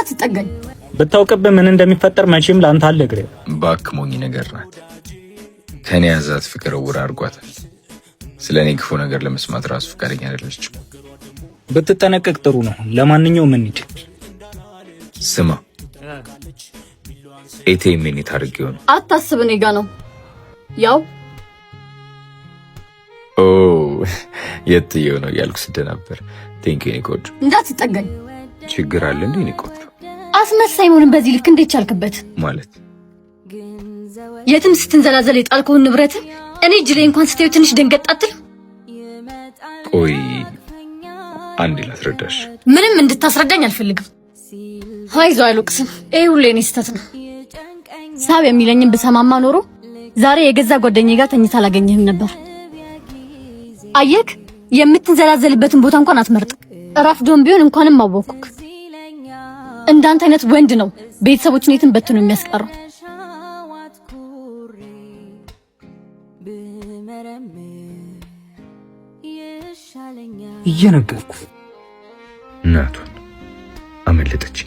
እንዳትጠጋኝ። ብታውቅብህ ምን እንደሚፈጠር መቼም ላንተ አልነግር። ባክሞኝ ነገር ናት። ከኔ ያዛት ፍቅር ውር አድርጓታል። ስለኔ ክፉ ነገር ለመስማት ራሱ ፍቃደኛ አይደለችም። ብትጠነቀቅ ጥሩ ነው። ለማንኛውም እንሂድ። ስማ ኤቴ ምን ታርጊው ነው? አታስብ፣ እኔ ጋ ነው ያው። ኦ የትየው ነው ያልኩ ነበር። ቴንክ ዩ ኒኮድ። እንዳትጠጋኝ። ችግር አለ እንዴ ኒኮድ? አስመሳይ መሆንን በዚህ ልክ እንዴት ቻልክበት? ማለት የትም ስትንዘላዘል የጣልከውን ንብረት እኔ እጅ ላይ እንኳን ስትዩ ትንሽ ደንገጥ አትል? ቆይ አንዴ ላስረዳሽ። ምንም እንድታስረዳኝ አልፈልግም። አይዞህ አልወቅስም። ይሄ ሁሉ የኔ ስህተት ነው። ሳብ የሚለኝን ብሰማማ ኖሮ ዛሬ የገዛ ጓደኛዬ ጋር ተኝታ አላገኘህም ነበር። አየክ፣ የምትንዘላዘልበትን ቦታ እንኳን አትመርጥ። ረፍዶም ቢሆን እንኳንም አወኩክ። እንዳንተ አይነት ወንድ ነው ቤተሰቦችን የትን በትኖ የሚያስቀረው። እየነገርኩ እናቱን አመለጠች።